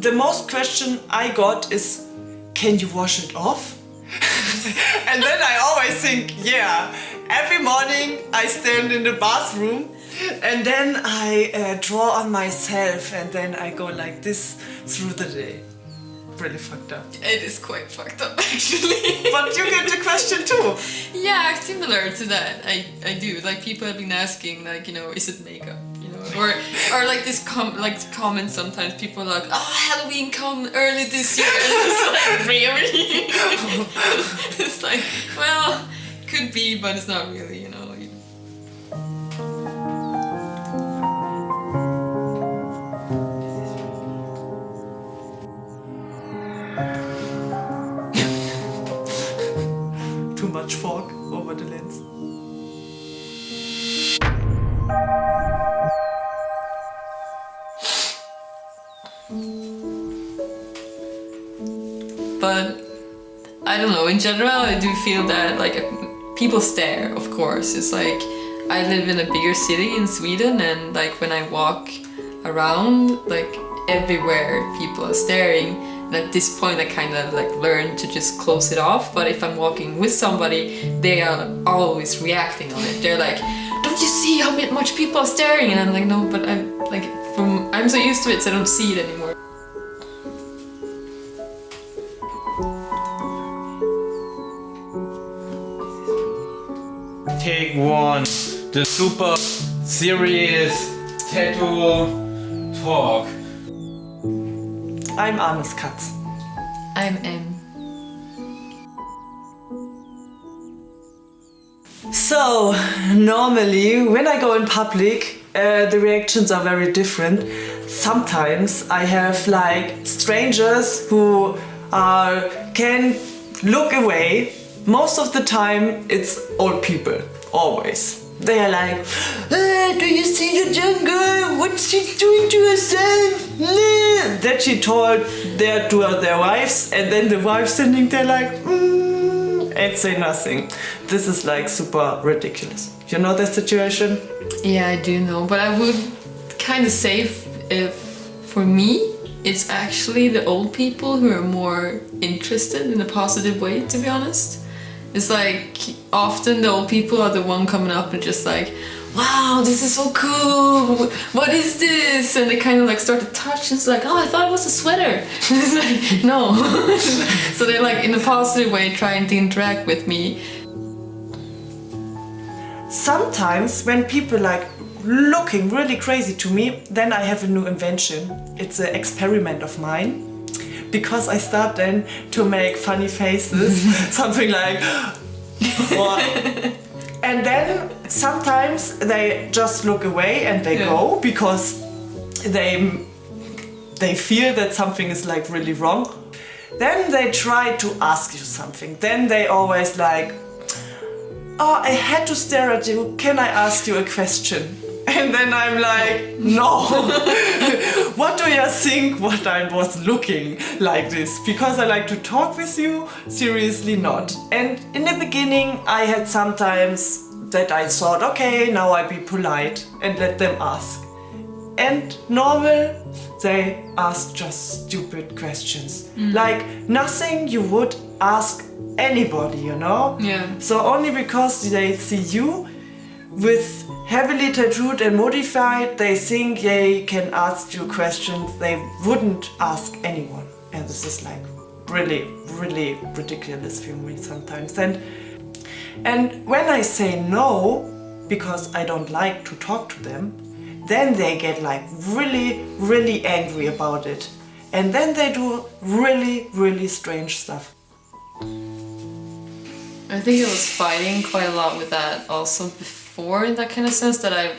the most question I got is, can you wash it off? And then I always think, yeah, every morning I stand in the bathroom and then I draw on myself and then I go like this through the day. Really fucked up. It is quite fucked up, actually. But you get the question too. Yeah, similar to that. I do. Like, people have been asking, like, you know, is it makeup? You know, or like this comments sometimes. People are like, oh, Halloween come early this year. And it's like, really? It's like, well, could be, but it's not really, you know. Too much fog over the lens. But I don't know, in general I do feel that like people stare, of course. It's like I live in a bigger city in Sweden and like when I walk around, like everywhere people are staring. And at this point I kind of like learned to just close it off, but if I'm walking with somebody, they are always reacting on it. They're like, don't you see how much people are staring? And I'm like, no, but I'm so used to it so I don't see it anymore. Take one, the super serious tattoo talk. I'm Anne's Katz. I'm M. So, normally when I go in public, the reactions are very different. Sometimes I have like strangers who can look away. Most of the time it's old people, always. They are like, do you see the young girl? What's she doing to herself? That she told to their wives, and then the wife standing there like, and say nothing. This is like super ridiculous. You know the situation? Yeah, I do know, but I would kind of say if for me, it's actually the old people who are more interested in a positive way, to be honest. It's like often the old people are the one coming up and just like, wow, this is so cool, what is this? And they kind of like start to touch and it's like, oh, I thought it was a sweater. It's like, no. So they're like in a positive way trying to interact with me. Sometimes when people like looking really crazy to me, then I have a new invention. It's an experiment of mine. Because I start then to make funny faces, something like, and then sometimes they just look away and they go because they feel that something is like really wrong. Then they try to ask you something. Then they always like, oh, I had to stare at you. Can I ask you a question? And then I'm like, no. What do you think what I was looking like this? Because I like to talk with you? Seriously not. And in the beginning I had sometimes that I thought, okay, now I be polite and let them ask. And normal, they ask just stupid questions. Like nothing you would ask anybody, you know? Yeah. So only because they see you with heavily tattooed and modified, they think they can ask you questions they wouldn't ask anyone. And this is like really, really ridiculous for me sometimes. And when I say no, because I don't like to talk to them, then they get like really, really angry about it. And then they do really, really strange stuff. I think I was fighting quite a lot with that also before, in that kind of sense that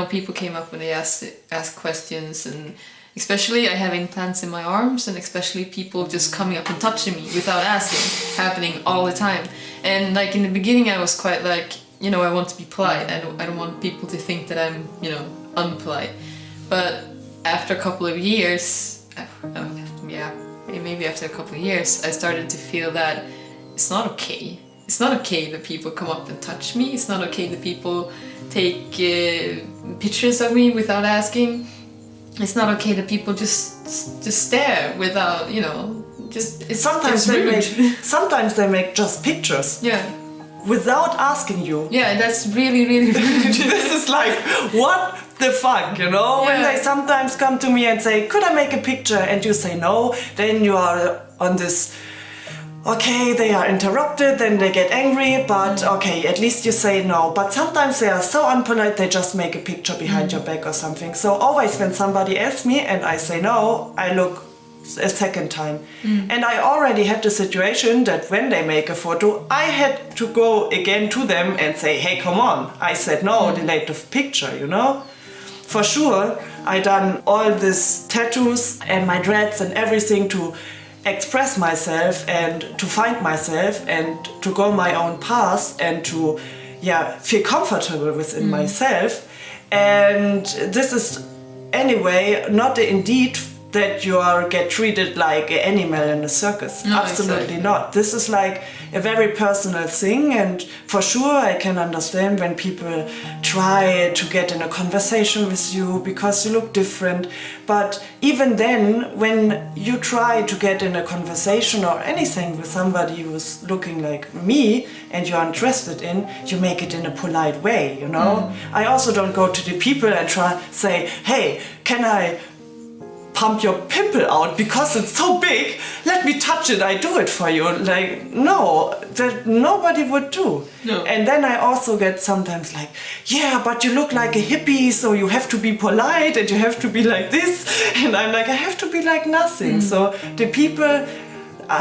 people came up when they ask questions, and especially I have implants in my arms, and especially people just coming up and touching me without asking, happening all the time. And like in the beginning I was quite like, I want to be polite. I don't want people to think that I'm, unpolite. But after a couple of years, maybe after a couple of years, I started to feel that it's not okay. It's not okay that people come up and touch me. It's not okay that people take pictures of me without asking. it's not okay that people just stare without, it's Sometimes it's they make just pictures yeah. without asking you. Yeah, that's really, really rude. This is like, what the fuck, When Yeah. they sometimes come to me and say, could I make a picture? And you say no, then you are on this, okay, they are interrupted, then they get angry, but okay, at least you say no. But sometimes they are so unpolite, they just make a picture behind your back or something. So always when somebody asks me and I say no, I look a second time. And I already had the situation that when they make a photo, I had to go again to them and say, hey, come on. I said no, delete the picture, For sure, I done all these tattoos and my dreads and everything to express myself and to find myself and to go my own path and to feel comfortable within myself. And this is anyway not indeed that you get treated like an animal in a circus. No, Absolutely exactly. not. This is like a very personal thing, and for sure I can understand when people try to get in a conversation with you because you look different. But even then, when you try to get in a conversation or anything with somebody who's looking like me and you're interested in, you make it in a polite way, I also don't go to the people and say, hey, can I pump your pimple out because it's so big, let me touch it, I do it for you. Like, no, that nobody would do. No. And then I also get sometimes like, yeah, but you look like a hippie, so you have to be polite and you have to be like this. And I'm like, I have to be like nothing. So the people,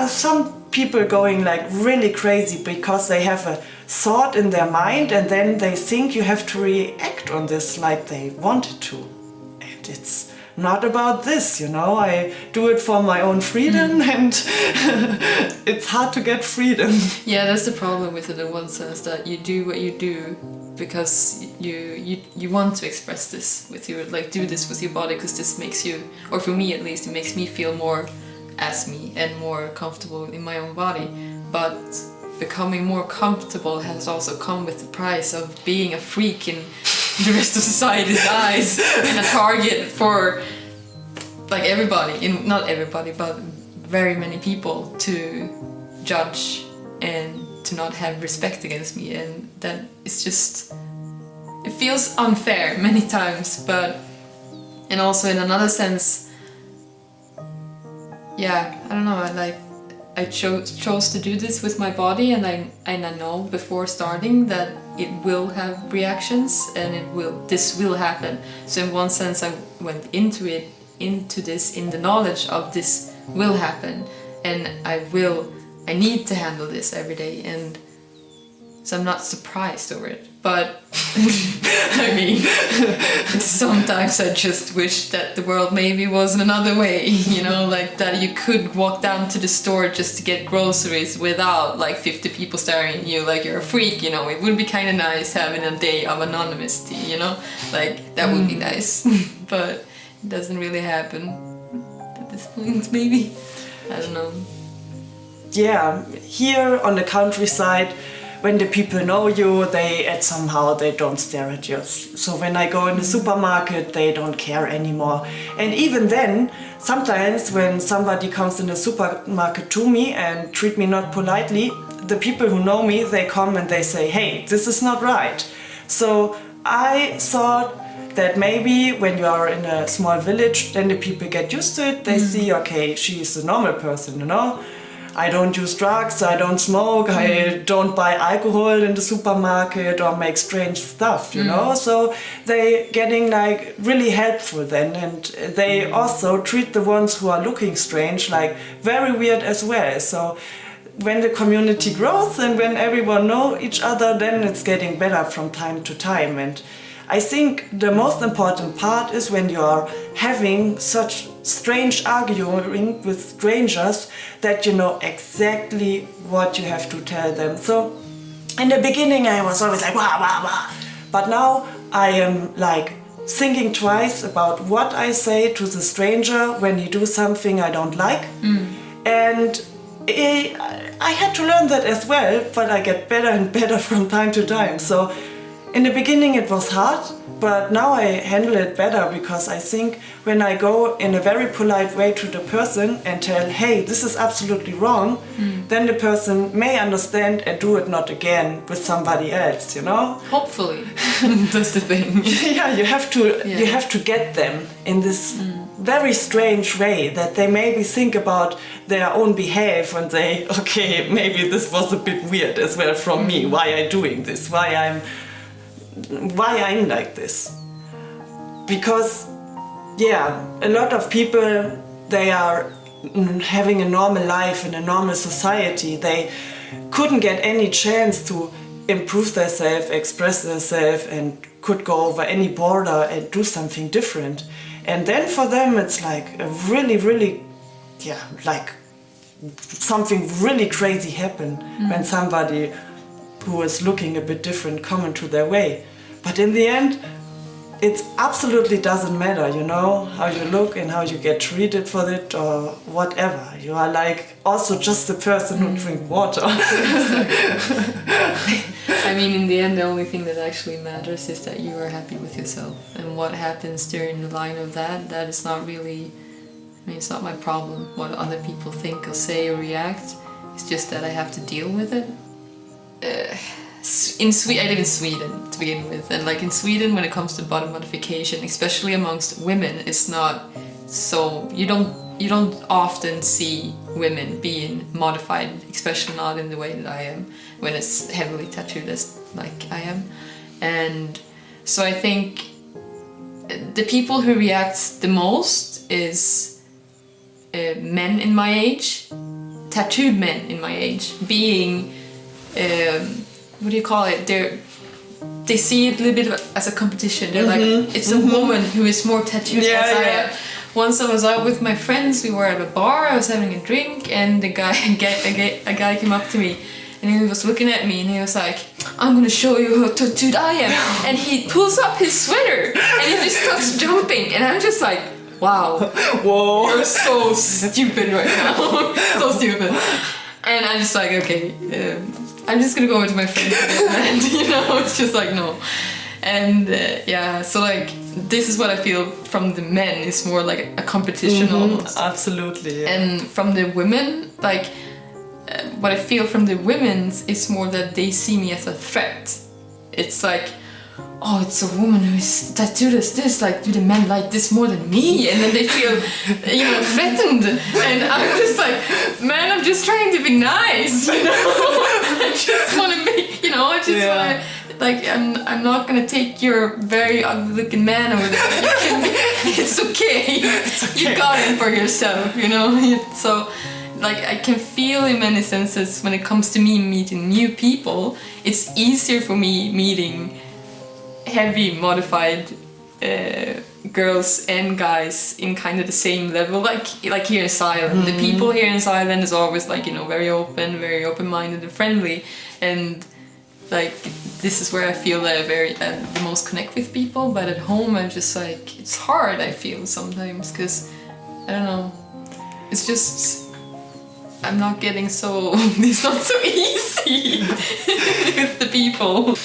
some people going like really crazy because they have a thought in their mind and then they think you have to react on this like they wanted to. And it's not about this, I do it for my own freedom and it's hard to get freedom. Yeah, that's the problem with it in one sense, that you do what you do because you want to express this with your, like, do this with your body because this makes you, or for me at least, it makes me feel more as me and more comfortable in my own body. But becoming more comfortable has also come with the price of being a freak in the rest of society's eyes and a target for like everybody, not everybody, but very many people to judge and to not have respect against me, and that it's just, it feels unfair many times. But and also in another sense, I don't know, I chose to do this with my body, and I know before starting that it will have reactions and this will happen. So in one sense I went into this in the knowledge of this will happen, and I need to handle this every day, and so I'm not surprised over it. But I mean, sometimes I just wish that the world maybe was another way, like that you could walk down to the store just to get groceries without like 50 people staring at you like you're a freak, It would be kind of nice having a day of anonymity, like that would be nice. But it doesn't really happen at this point, maybe. I don't know. Yeah, here on the countryside, when the people know you, they don't stare at you. So when I go in the supermarket, they don't care anymore. And even then, sometimes when somebody comes in the supermarket to me and treat me not politely, the people who know me, they come and they say, hey, this is not right. So I thought that maybe when you are in a small village, then the people get used to it. They see, okay, she's a normal person, I don't use drugs, I don't smoke, I don't buy alcohol in the supermarket or make strange stuff, So they getting like really helpful then, and they also treat the ones who are looking strange like very weird as well. So when the community grows and when everyone know each other, then it's getting better from time to time. And I think the most important part is when you are having such strange arguing with strangers that you know exactly what you have to tell them. So in the beginning I was always like wah wah wah, but now I am like thinking twice about what I say to the stranger when he do something I don't like. And I had to learn that as well, but I get better and better from time to time. So In the beginning it was hard, but now I handle it better because I think when I go in a very polite way to the person and tell, hey, this is absolutely wrong, then the person may understand and do it not again with somebody else, you know? Hopefully. That's the thing. Yeah, you have to get them in this very strange way that they maybe think about their own behavior and say, okay, maybe this was a bit weird as well from me, why I'm doing this, why I'm like this. Because, yeah, a lot of people, they are having a normal life in a normal society. They couldn't get any chance to improve themselves, express themselves, and could go over any border and do something different. And then for them it's like a really, like something really crazy happened when somebody who is looking a bit different come into their way. But in the end, it absolutely doesn't matter, you know, how you look and how you get treated for it or whatever. You are like also just the person who drinks water. I mean, in the end, the only thing that actually matters is that you are happy with yourself. And what happens during the line of that is not really, I mean, it's not my problem what other people think or say or react. It's just that I have to deal with it. I live in Sweden to begin with, and like in Sweden, when it comes to body modification, especially amongst women, it's not so you don't often see women being modified, especially not in the way that I am, when it's heavily tattooed as like I am. And so I think the people who react the most is men in my age, tattooed men in my age, being what do you call it? They see it a little bit as a competition. They're like, it's a woman who is more tattooed as I am. Once I was out with my friends, we were at a bar, I was having a drink, and a guy came up to me, and he was looking at me, and he was like, I'm gonna show you how tattooed I am. And he pulls up his sweater, and he just starts jumping, and I'm just like, wow, whoa, you're so stupid right now, so stupid. And I'm just like, okay, I'm just gonna go over to my friends and you know, it's just like, no. And yeah, so like, this is what I feel from the men, it's more like a competition almost. Absolutely, yeah. And from the women, like, what I feel from the women is more that they see me as a threat. It's like, oh, it's a woman who is tattooed as this, like, do the men like this more than me? And then they feel, you know, threatened. And I'm just like, man, I'm just trying to be nice, you know? I just want to make, you know, I just want to, like, I'm not going to take your very ugly looking man over there. It's okay. You got it for yourself, you know? So, like, I can feel in many senses when it comes to me meeting new people, it's easier for me meeting heavy modified girls and guys in kind of the same level, like here in Thailand. The people here in Thailand is always like, you know, very open-minded and friendly, and like this is where I feel that I the most connect with people. But at home I'm just like, it's hard, I feel sometimes, because I don't know, it's just I'm not getting so it's not so easy with the people.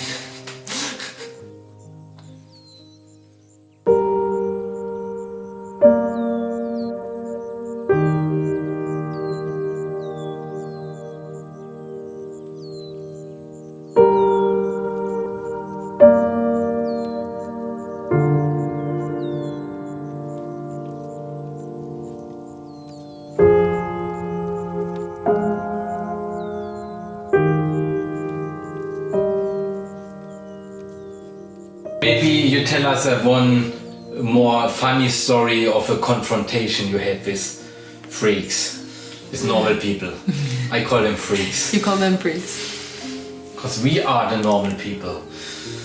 Maybe you tell us one more funny story of a confrontation you had with freaks, with normal people. I call them freaks. You call them freaks. Because we are the normal people.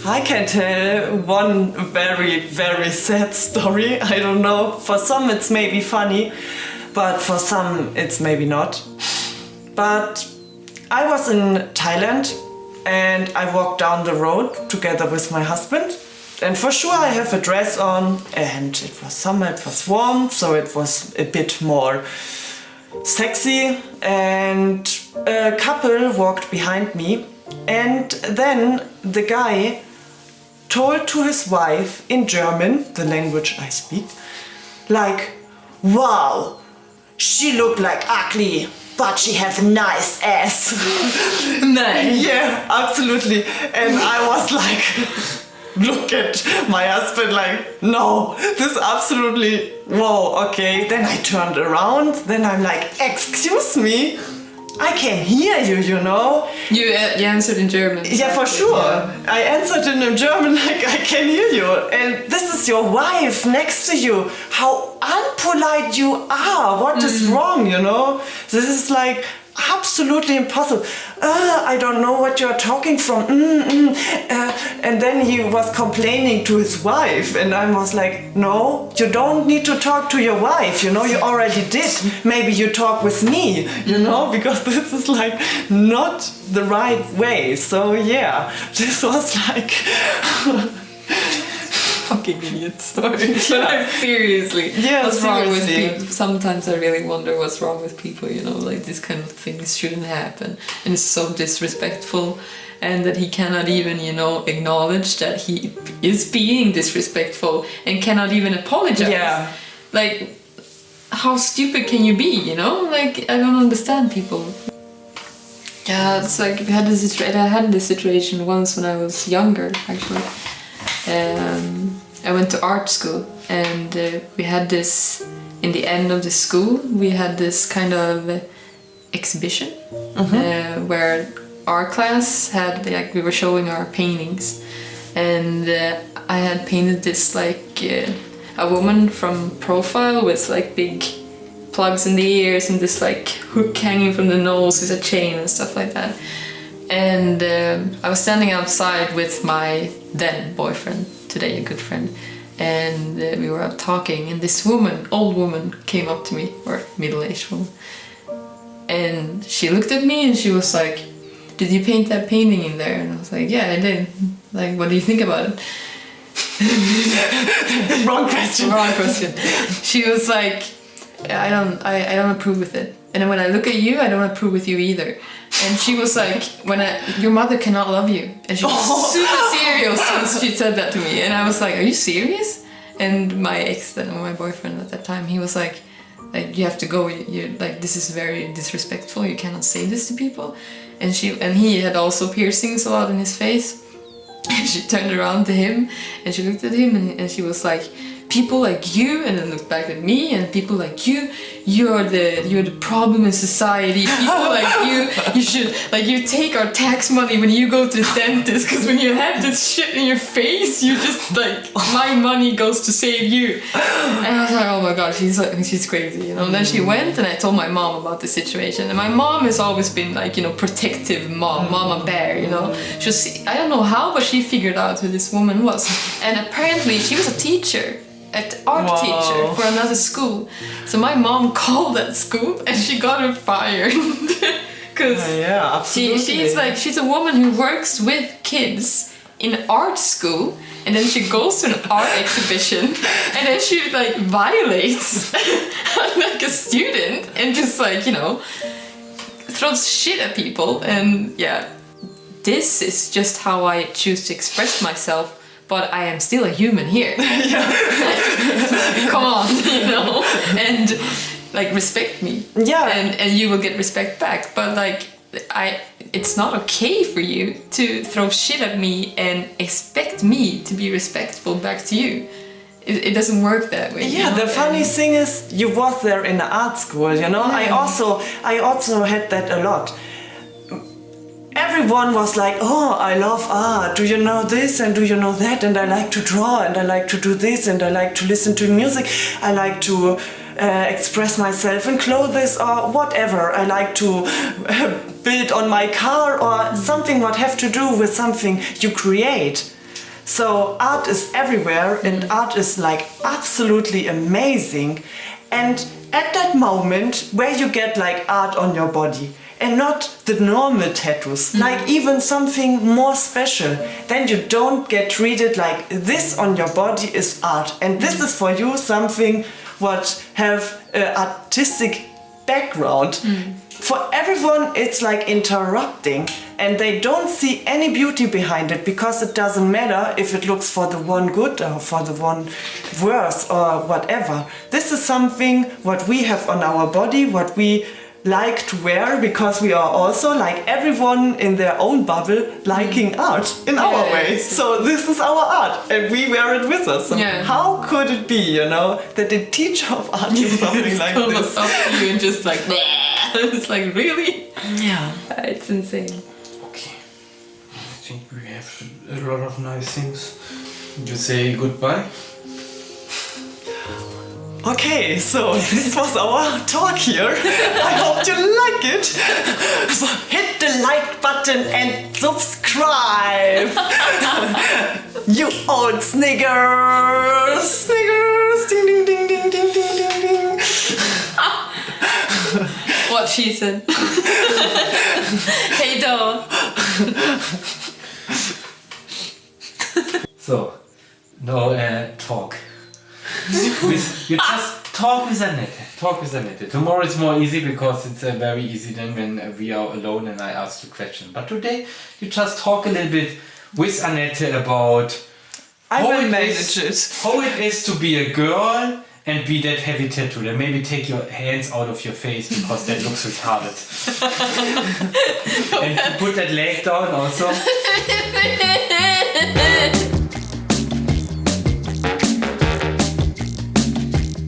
I can tell one very sad story. I don't know, for some it's maybe funny, but for some it's maybe not. But I was in Thailand and I walked down the road together with my husband. And for sure I have a dress on, and it was summer, it was warm, so it was a bit more sexy. And a couple walked behind me, and then the guy told to his wife in German, the language I speak, like, wow, she looked like ugly, but she have nice ass. Nice. Yeah, absolutely. And I was like, look at my husband like, no, this absolutely, whoa, okay. Then I turned around, then I'm like, excuse me, I can hear you, you know. You answered in German. Yeah, for sure. Yeah. I answered in German like, I can hear you. And this is your wife next to you. How unpolite you are. What is wrong, you know? This is like absolutely impossible. I don't know what you're talking from. And then he was complaining to his wife. And I was like, no, you don't need to talk to your wife. You know, you already did. Maybe you talk with me, you know, because this is like not the right way. So yeah, this was like... Fucking idiots. Sorry. But seriously. Yeah, what's wrong with seriously. people? Sometimes I really wonder what's wrong with people, you know, like this kind of things shouldn't happen. And it's so disrespectful. And that he cannot even, you know, acknowledge that he is being disrespectful and cannot even apologize. Yeah. Like, how stupid can you be, you know? Like, I don't understand people. Yeah, it's like I had this situation once when I was younger, actually. I went to art school, and we had this, in the end of the school, we had this kind of exhibition where our class had, like, we were showing our paintings, and I had painted this, like, a woman from profile with, like, big plugs in the ears and this, like, hook hanging from the nose with a chain and stuff like that. And I was standing outside with my then boyfriend, today a good friend, and we were out talking, and this woman, old woman, came up to me, or middle-aged woman, and she looked at me and she was like, did you paint that painting in there? And I was like, yeah, I did. Like, what do you think about it? Wrong question. Wrong question. She was like, I don't approve with it. And when I look at you, I don't approve with you either. And she was like, your mother cannot love you. And she was super serious when she said that to me. And I was like, are you serious? And my ex, my boyfriend at that time, he was like you have to go. You're like, this is very disrespectful. You cannot say this to people. And he had also piercings a lot in his face. And she turned around to him and she looked at him and she was like, people like you, and then looked back at me, and people like you're the problem in society. People like you should, like, you take our tax money when you go to the dentist, because when you have this shit in your face, you just like, my money goes to save you. And I was like, oh my god, she's crazy, you know. And then she went, and I told my mom about the situation, and my mom has always been like, you know, protective mama bear, you know. I don't know how, but she figured out who this woman was, and apparently she was a teacher. Art teacher for another school. So my mom called that school and she got her fired. Because she's a woman who works with kids in art school, and then she goes to an art exhibition and then she like violates like a student and just like, you know, throws shit at people. And yeah, this is just how I choose to express myself. But I am still a human here. Come on, you know, and like, respect me. Yeah. And you will get respect back. But like, it's not okay for you to throw shit at me and expect me to be respectful back to you. It doesn't work that way. Yeah, you know? the funny thing is, you was there in the art school, you know. Yeah. I also had that a lot. Everyone was like, oh, I love art, do you know this and do you know that, and I like to draw and I like to do this and I like to listen to music, I like to express myself in clothes or whatever, I like to build on my car or something what have to do with something you create. So art is everywhere and art is like absolutely amazing. And at that moment where you get like art on your body, and not the normal tattoos, like even something more special, then you don't get treated like this on your body is art, and this is for you something what have an artistic background. For everyone it's like interrupting, and they don't see any beauty behind it because it doesn't matter if it looks for the one good or for the one worse or whatever. This is something what we have on our body, what we like to wear, because we are also, like everyone in their own bubble, liking art in our way. So this is our art and we wear it with us. So how could it be, you know, that the teacher of art is something like this? Up to you and just like, it's like, really? Yeah. It's insane. Okay. I think we have a lot of nice things. You say goodbye? Okay, so this was our talk here. I hope you like it. So hit the like button and subscribe. You old sniggers. Sniggers. Ding, ding, ding, ding, ding, ding, ding, ding. What she said. Hey, doll. So, now talk. You just talk with Annette. Talk with Annette. Tomorrow it's more easy because it's very easy then when we are alone and I ask you questions. But today you just talk a little bit with Annette about I how will it manage how it is to be a girl and be that heavy tattooed. And maybe take your hands out of your face because that looks retarded. And put that leg down also.